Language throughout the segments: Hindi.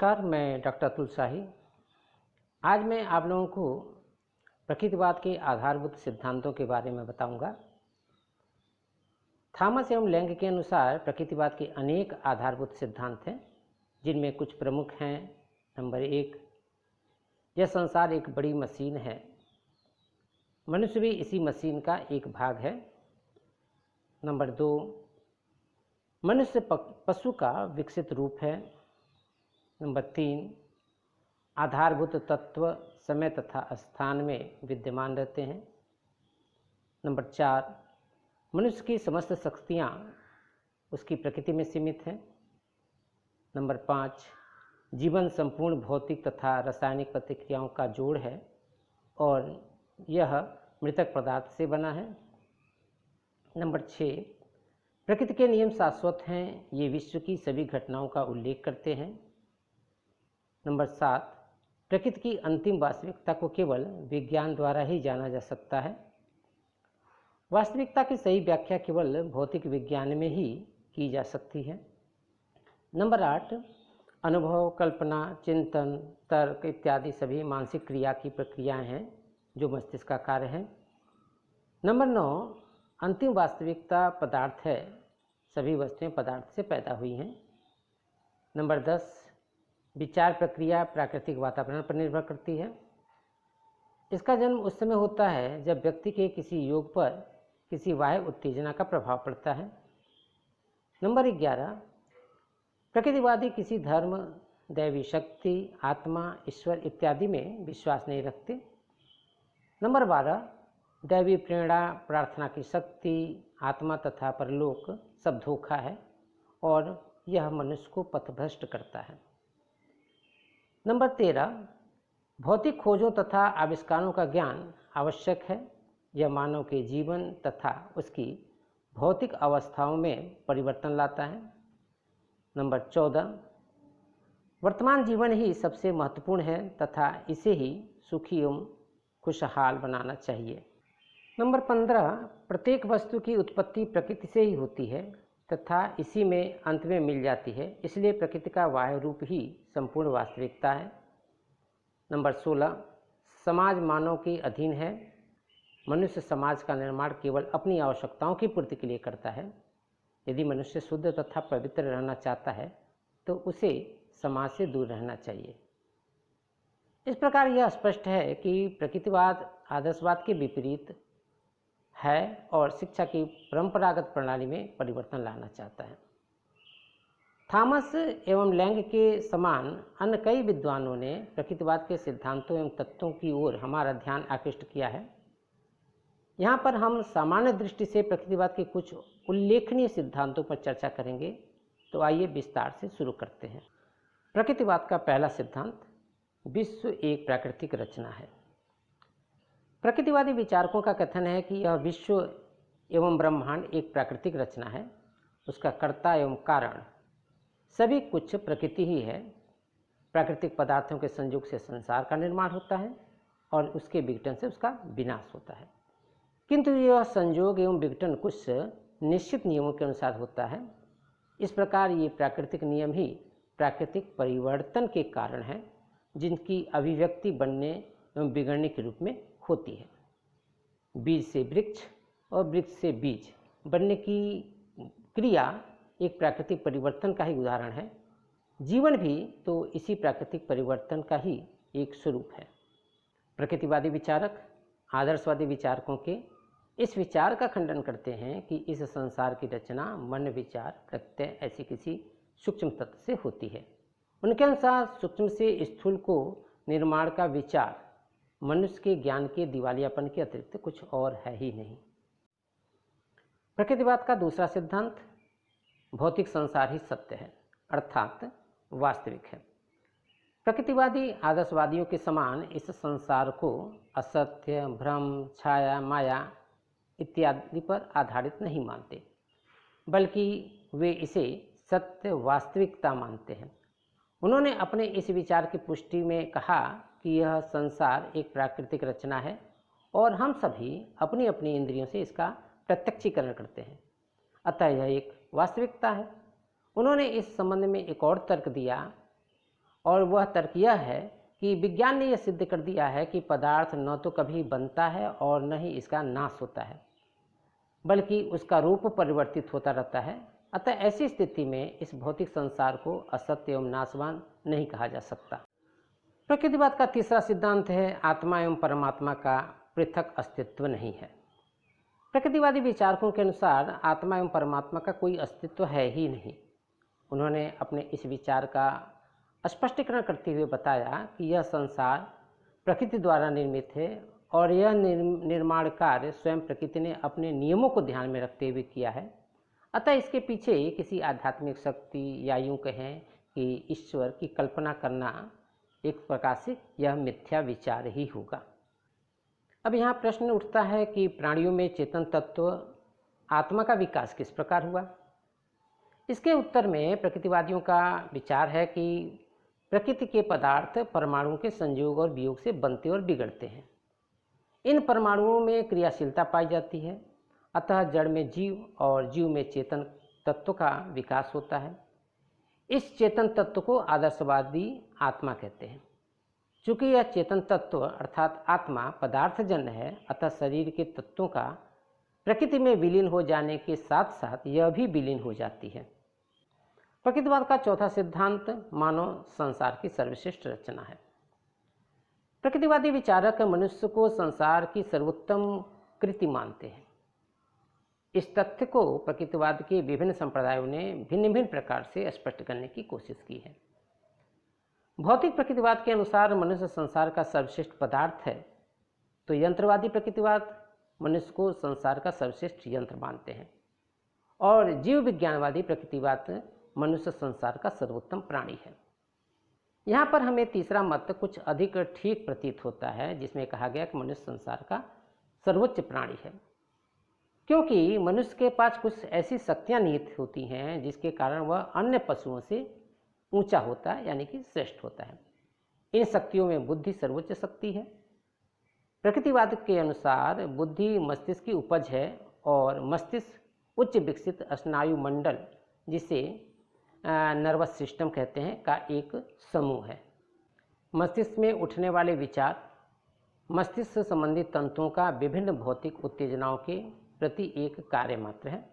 नमस्कार, मैं डॉक्टर अतुल शाही। आज मैं आप लोगों को प्रकृतिवाद के आधारभूत सिद्धांतों के बारे में बताऊंगा। थॉमस एवं लैंग के अनुसार प्रकृतिवाद के अनेक आधारभूत सिद्धांत हैं, जिनमें कुछ प्रमुख हैं। नंबर 1, यह संसार एक बड़ी मशीन है, मनुष्य भी इसी मशीन का एक भाग है। नंबर 2, मनुष्य पशु का विकसित रूप है। नंबर 3, आधारभूत तत्व समय तथा स्थान में विद्यमान रहते हैं। नंबर 4, मनुष्य की समस्त शक्तियाँ उसकी प्रकृति में सीमित हैं। नंबर 5, जीवन संपूर्ण भौतिक तथा रासायनिक प्रतिक्रियाओं का जोड़ है और यह मृतक पदार्थ से बना है। नंबर 6, प्रकृति के नियम शाश्वत हैं, ये विश्व की सभी घटनाओं का उल्लेख करते हैं। नंबर 7, प्रकृति की अंतिम वास्तविकता को केवल विज्ञान द्वारा ही जाना जा सकता है। वास्तविकता की सही व्याख्या केवल भौतिक विज्ञान में ही की जा सकती है। नंबर 8, अनुभव, कल्पना, चिंतन, तर्क इत्यादि सभी मानसिक क्रिया की प्रक्रियाएं हैं जो मस्तिष्क का कार्य है। नंबर 9, अंतिम वास्तविकता पदार्थ है, सभी वस्तुएं पदार्थ से पैदा हुई हैं। नंबर 10, विचार प्रक्रिया प्राकृतिक वातावरण पर निर्भर करती है। इसका जन्म उस समय होता है जब व्यक्ति के किसी योग पर किसी बाह्य उत्तेजना का प्रभाव पड़ता है। नंबर 11, प्रकृतिवादी किसी धर्म, दैवी शक्ति, आत्मा, ईश्वर इत्यादि में विश्वास नहीं रखते। नंबर 12, दैवी प्रेरणा, प्रार्थना की शक्ति, आत्मा तथा परलोक सब धोखा है और यह मनुष्य को पथभ्रष्ट करता है। नंबर 13, भौतिक खोजों तथा आविष्कारों का ज्ञान आवश्यक है, यह मानव के जीवन तथा उसकी भौतिक अवस्थाओं में परिवर्तन लाता है। नंबर 14, वर्तमान जीवन ही सबसे महत्वपूर्ण है तथा इसे ही सुखी एवं खुशहाल बनाना चाहिए। नंबर 15, प्रत्येक वस्तु की उत्पत्ति प्रकृति से ही होती है तथा इसी में अंत में मिल जाती है, इसलिए प्रकृति का बाह्य रूप ही संपूर्ण वास्तविकता है। नंबर 16, समाज मानव के अधीन है, मनुष्य समाज का निर्माण केवल अपनी आवश्यकताओं की पूर्ति के लिए करता है। यदि मनुष्य शुद्ध तथा पवित्र रहना चाहता है तो उसे समाज से दूर रहना चाहिए। इस प्रकार यह स्पष्ट है कि प्रकृतिवाद आदर्शवाद के विपरीत है और शिक्षा की परंपरागत प्रणाली में परिवर्तन लाना चाहता है। थॉमस एवं लैंग के समान अन्य कई विद्वानों ने प्रकृतिवाद के सिद्धांतों एवं तत्वों की ओर हमारा ध्यान आकृष्ट किया है। यहाँ पर हम सामान्य दृष्टि से प्रकृतिवाद के कुछ उल्लेखनीय सिद्धांतों पर चर्चा करेंगे। तो आइए विस्तार से शुरू करते हैं। प्रकृतिवाद का पहला सिद्धांत, विश्व एक प्राकृतिक रचना है। प्रकृतिवादी विचारकों का कथन है कि यह विश्व एवं ब्रह्मांड एक प्राकृतिक रचना है, उसका कर्ता एवं कारण सभी कुछ प्रकृति ही है। प्राकृतिक पदार्थों के संयोग से संसार का निर्माण होता है और उसके विघटन से उसका विनाश होता है, किंतु यह संयोग एवं विघटन कुछ निश्चित नियमों के अनुसार होता है। इस प्रकार ये प्राकृतिक नियम ही प्राकृतिक परिवर्तन के कारण हैं, जिनकी अभिव्यक्ति बनने एवं बिगड़ने के रूप में होती है। बीज से वृक्ष और वृक्ष से बीज बनने की क्रिया एक प्राकृतिक परिवर्तन का ही उदाहरण है। जीवन भी तो इसी प्राकृतिक परिवर्तन का ही एक स्वरूप है। प्रकृतिवादी विचारक आदर्शवादी विचारकों के इस विचार का खंडन करते हैं कि इस संसार की रचना मन, विचार, प्रत्यय ऐसी किसी सूक्ष्म तत्व से होती है। उनके अनुसार सूक्ष्म से स्थूल को निर्माण का विचार मनुष्य के ज्ञान के दिवालियापन के अतिरिक्त कुछ और है ही नहीं। प्रकृतिवाद का दूसरा सिद्धांत, भौतिक संसार ही सत्य है अर्थात वास्तविक है। प्रकृतिवादी आदर्शवादियों के समान इस संसार को असत्य, भ्रम, छाया, माया इत्यादि पर आधारित नहीं मानते, बल्कि वे इसे सत्य वास्तविकता मानते हैं। उन्होंने अपने इस विचार की पुष्टि में कहा कि यह संसार एक प्राकृतिक रचना है और हम सभी अपनी अपनी इंद्रियों से इसका प्रत्यक्षीकरण करते हैं, अतः यह एक वास्तविकता है। उन्होंने इस संबंध में एक और तर्क दिया और वह तर्क यह है कि विज्ञान ने यह सिद्ध कर दिया है कि पदार्थ न तो कभी बनता है और न ही इसका नाश होता है, बल्कि उसका रूप परिवर्तित होता रहता है। अतः ऐसी स्थिति में इस भौतिक संसार को असत्य एवं नाशवान नहीं कहा जा सकता। प्रकृतिवाद का तीसरा सिद्धांत है आत्मा एवं परमात्मा का पृथक अस्तित्व नहीं है। प्रकृतिवादी विचारकों के अनुसार आत्मा एवं परमात्मा का कोई अस्तित्व है ही नहीं। उन्होंने अपने इस विचार का स्पष्टीकरण करते हुए बताया कि यह संसार प्रकृति द्वारा निर्मित है और यह निर्माण कार्य स्वयं प्रकृति ने अपने नियमों को ध्यान में रखते हुए किया है। अतः इसके पीछे किसी आध्यात्मिक शक्ति या यूँ कहें कि ईश्वर की कल्पना करना एक प्रकार से यह मिथ्या विचार ही होगा। अब यहाँ प्रश्न उठता है कि प्राणियों में चेतन तत्व आत्मा का विकास किस प्रकार हुआ। इसके उत्तर में प्रकृतिवादियों का विचार है कि प्रकृति के पदार्थ परमाणुओं के संयोग और वियोग से बनते और बिगड़ते हैं। इन परमाणुओं में क्रियाशीलता पाई जाती है, अतः जड़ में जीव और जीव में चेतन तत्व का विकास होता है। इस चेतन तत्व को आदर्शवादी आत्मा कहते हैं। चूँकि यह चेतन तत्व अर्थात आत्मा पदार्थजन्य है, अतः शरीर के तत्वों का प्रकृति में विलीन हो जाने के साथ साथ यह भी विलीन हो जाती है। प्रकृतिवाद का चौथा सिद्धांत मानव संसार की सर्वश्रेष्ठ रचना है। प्रकृतिवादी विचारक मनुष्य को संसार की सर्वोत्तम कृति मानते हैं। इस तथ्य को प्रकृतिवाद के विभिन्न संप्रदायों ने भिन्न भिन्न प्रकार से स्पष्ट करने की कोशिश की है। भौतिक प्रकृतिवाद के अनुसार मनुष्य संसार का सर्वश्रेष्ठ पदार्थ है, तो यंत्रवादी प्रकृतिवाद मनुष्य को संसार का सर्वश्रेष्ठ यंत्र मानते हैं और जीव विज्ञानवादी प्रकृतिवाद मनुष्य संसार का सर्वोत्तम प्राणी है। यहाँ पर हमें तीसरा मत कुछ अधिक ठीक प्रतीत होता है, जिसमें कहा गया कि मनुष्य संसार का सर्वोच्च प्राणी है, क्योंकि मनुष्य के पास कुछ ऐसी शक्तियाँ निहित होती हैं जिसके कारण वह अन्य पशुओं से ऊंचा होता है, यानी कि श्रेष्ठ होता है। इन शक्तियों में बुद्धि सर्वोच्च शक्ति है। प्रकृतिवाद के अनुसार बुद्धि मस्तिष्क की उपज है और मस्तिष्क उच्च विकसित स्नायु मंडल, जिसे नर्वस सिस्टम कहते हैं, का एक समूह है। मस्तिष्क में उठने वाले विचार मस्तिष्क से संबंधित तंतुओं का विभिन्न भौतिक उत्तेजनाओं के प्रति एक कार्य मात्र है।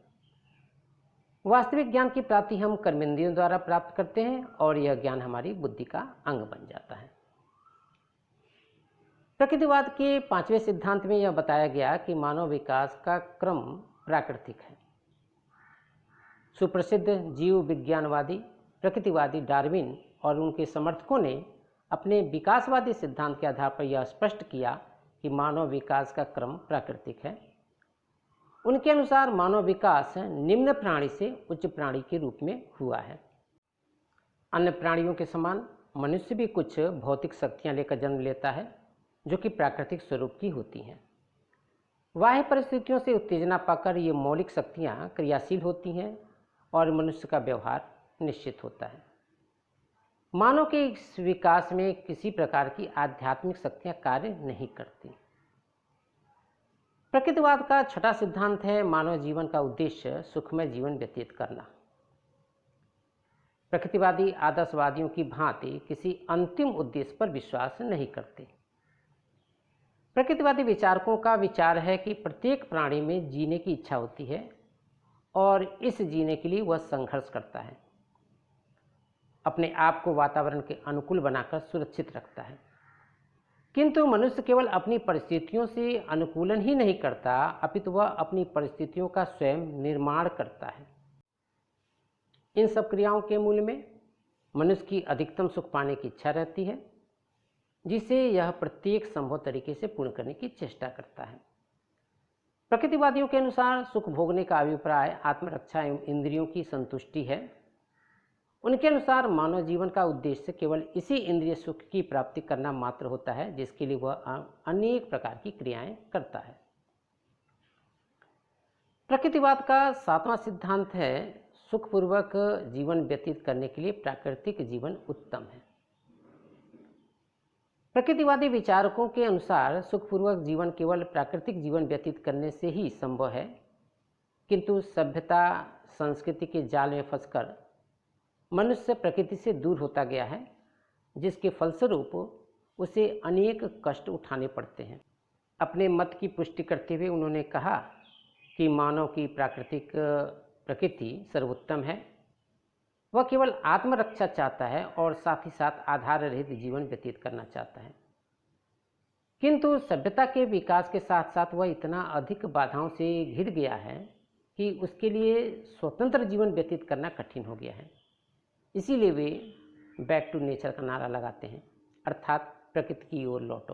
वास्तविक ज्ञान की प्राप्ति हम कर्मेंद्रियों द्वारा प्राप्त करते हैं और यह ज्ञान हमारी बुद्धि का अंग बन जाता है। प्रकृतिवाद के पांचवें सिद्धांत में यह बताया गया कि मानव विकास का क्रम प्राकृतिक है। सुप्रसिद्ध जीव विज्ञानवादी प्रकृतिवादी डार्विन और उनके समर्थकों ने अपने विकासवादी सिद्धांत के आधार पर यह स्पष्ट किया कि मानव विकास का क्रम प्राकृतिक है। उनके अनुसार मानव विकास निम्न प्राणी से उच्च प्राणी के रूप में हुआ है। अन्य प्राणियों के समान मनुष्य भी कुछ भौतिक शक्तियां लेकर जन्म लेता है, जो कि प्राकृतिक स्वरूप की होती हैं। बाह्य परिस्थितियों से उत्तेजना पाकर ये मौलिक शक्तियां क्रियाशील होती हैं और मनुष्य का व्यवहार निश्चित होता है। मानव के इस विकास में किसी प्रकार की आध्यात्मिक शक्तियां कार्य नहीं करती। प्रकृतिवाद का छठा सिद्धांत है मानव जीवन का उद्देश्य सुखमय जीवन व्यतीत करना। प्रकृतिवादी आदर्शवादियों की भांति किसी अंतिम उद्देश्य पर विश्वास नहीं करते। प्रकृतिवादी विचारकों का विचार है कि प्रत्येक प्राणी में जीने की इच्छा होती है और इस जीने के लिए वह संघर्ष करता है, अपने आप को वातावरण के अनुकूल बनाकर सुरक्षित रखता है। किंतु मनुष्य केवल अपनी परिस्थितियों से अनुकूलन ही नहीं करता, अपितु वह अपनी परिस्थितियों का स्वयं निर्माण करता है। इन सब क्रियाओं के मूल में मनुष्य की अधिकतम सुख पाने की इच्छा रहती है, जिसे यह प्रत्येक संभव तरीके से पूर्ण करने की चेष्टा करता है। प्रकृतिवादियों के अनुसार सुख भोगने का अभिप्राय आत्मरक्षा एवं इंद्रियों की संतुष्टि है। उनके अनुसार मानव जीवन का उद्देश्य केवल इसी इंद्रिय सुख की प्राप्ति करना मात्र होता है, जिसके लिए वह अनेक प्रकार की क्रियाएं करता है। प्रकृतिवाद का सातवां सिद्धांत है सुखपूर्वक जीवन व्यतीत करने के लिए प्राकृतिक जीवन उत्तम है। प्रकृतिवादी विचारकों के अनुसार सुखपूर्वक जीवन केवल प्राकृतिक जीवन व्यतीत करने से ही संभव है, किंतु सभ्यता संस्कृति के जाल में फंसकर मनुष्य प्रकृति से दूर होता गया है जिसके फलस्वरूप उसे अनेक कष्ट उठाने पड़ते हैं। अपने मत की पुष्टि करते हुए उन्होंने कहा कि मानव की प्राकृतिक प्रकृति सर्वोत्तम है। वह केवल आत्मरक्षा चाहता है और साथ ही साथ आधार रहित जीवन व्यतीत करना चाहता है, किंतु सभ्यता के विकास के साथ साथ वह इतना अधिक बाधाओं से घिर गया है कि उसके लिए स्वतंत्र जीवन व्यतीत करना कठिन हो गया है। इसीलिए वे बैक टू नेचर का नारा लगाते हैं, अर्थात प्रकृति की ओर लौटो,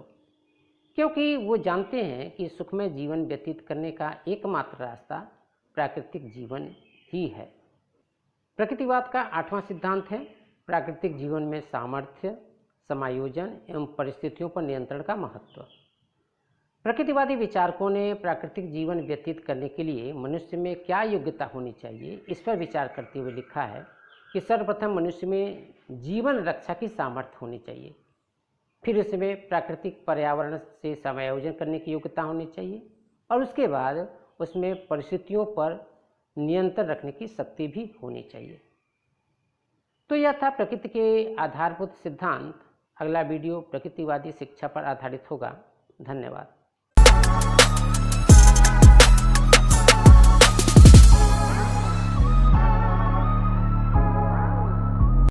क्योंकि वो जानते हैं कि सुखमय जीवन व्यतीत करने का एकमात्र रास्ता प्राकृतिक जीवन ही है। प्रकृतिवाद का 8वां सिद्धांत है प्राकृतिक जीवन में सामर्थ्य, समायोजन एवं परिस्थितियों पर नियंत्रण का महत्व। प्रकृतिवादी विचारकों ने प्राकृतिक जीवन व्यतीत करने के लिए मनुष्य में क्या योग्यता होनी चाहिए, इस पर विचार करते हुए लिखा है कि सर्वप्रथम मनुष्य में जीवन रक्षा की सामर्थ्य होनी चाहिए, फिर उसमें प्राकृतिक पर्यावरण से समायोजन करने की योग्यता होनी चाहिए और उसके बाद उसमें परिस्थितियों पर नियंत्रण रखने की शक्ति भी होनी चाहिए। तो यह था प्रकृति के आधारभूत सिद्धांत। अगला वीडियो प्रकृतिवादी शिक्षा पर आधारित होगा। धन्यवाद।